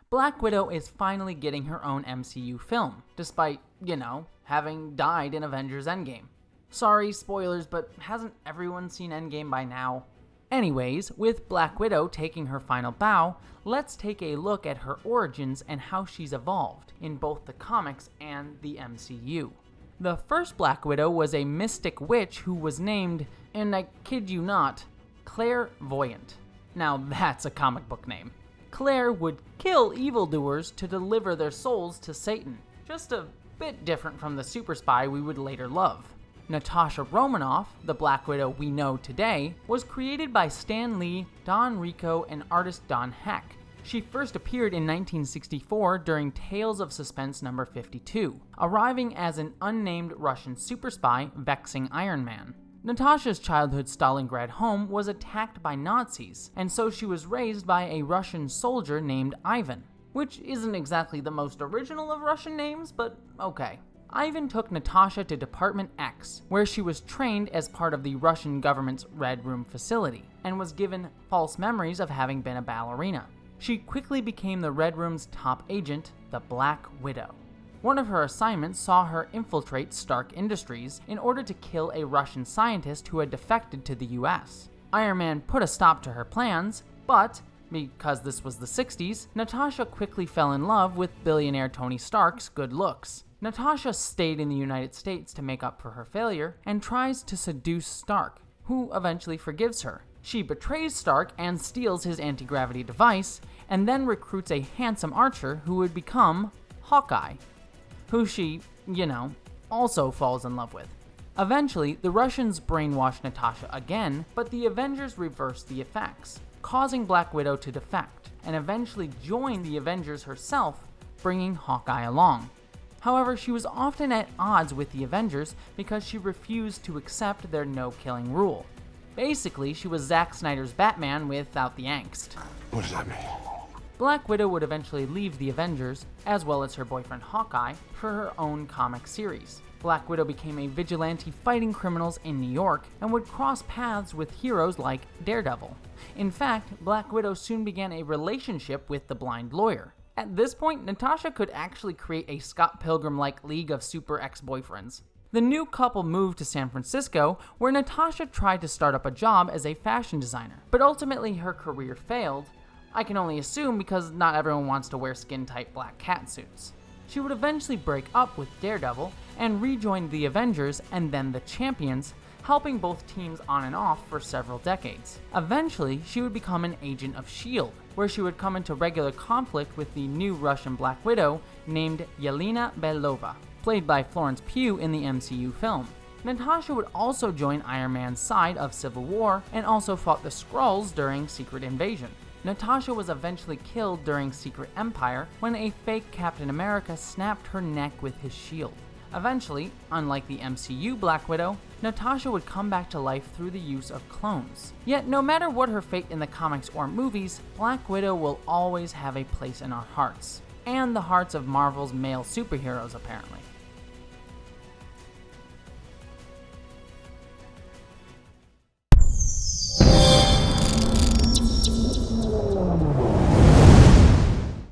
Black Widow is finally getting her own MCU film, despite, having died in Avengers Endgame. Sorry, spoilers, but hasn't everyone seen Endgame by now? Anyways, with Black Widow taking her final bow, let's take a look at her origins and how she's evolved in both the comics and the MCU. The first Black Widow was a mystic witch who was named, and I kid you not, Clairvoyant. Now that's a comic book name. Claire would kill evildoers to deliver their souls to Satan, just a bit different from the super spy we would later love. Natasha Romanoff, the Black Widow we know today, was created by Stan Lee, Don Rico, and artist Don Heck. She first appeared in 1964 during Tales of Suspense number 52, arriving as an unnamed Russian super spy vexing Iron Man. Natasha's childhood Stalingrad home was attacked by Nazis, and so she was raised by a Russian soldier named Ivan, which isn't exactly the most original of Russian names, but okay. Ivan took Natasha to Department X, where she was trained as part of the Russian government's Red Room facility, and was given false memories of having been a ballerina. She quickly became the Red Room's top agent, the Black Widow. One of her assignments saw her infiltrate Stark Industries in order to kill a Russian scientist who had defected to the US. Iron Man put a stop to her plans, but because this was the 60s, Natasha quickly fell in love with billionaire Tony Stark's good looks. Natasha stayed in the United States to make up for her failure and tries to seduce Stark, who eventually forgives her. She betrays Stark and steals his anti-gravity device, and then recruits a handsome archer who would become Hawkeye, who she, also falls in love with. Eventually, the Russians brainwash Natasha again, but the Avengers reverse the effects, causing Black Widow to defect, and eventually join the Avengers herself, bringing Hawkeye along. However, she was often at odds with the Avengers because she refused to accept their no-killing rule. Basically, she was Zack Snyder's Batman without the angst. What does that mean? Black Widow would eventually leave the Avengers, as well as her boyfriend Hawkeye, for her own comic series. Black Widow became a vigilante fighting criminals in New York and would cross paths with heroes like Daredevil. In fact, Black Widow soon began a relationship with the blind lawyer. At this point, Natasha could actually create a Scott Pilgrim-like league of super ex-boyfriends. The new couple moved to San Francisco, where Natasha tried to start up a job as a fashion designer, but ultimately her career failed. I can only assume because not everyone wants to wear skin-tight black cat suits. She would eventually break up with Daredevil and rejoin the Avengers and then the Champions, helping both teams on and off for several decades. Eventually, she would become an agent of S.H.I.E.L.D., where she would come into regular conflict with the new Russian Black Widow named Yelena Belova, played by Florence Pugh in the MCU film. Natasha would also join Iron Man's side of Civil War and also fought the Skrulls during Secret Invasion. Natasha was eventually killed during Secret Empire when a fake Captain America snapped her neck with his shield. Eventually, unlike the MCU Black Widow, Natasha would come back to life through the use of clones. Yet no matter what her fate in the comics or movies, Black Widow will always have a place in our hearts, and the hearts of Marvel's male superheroes apparently.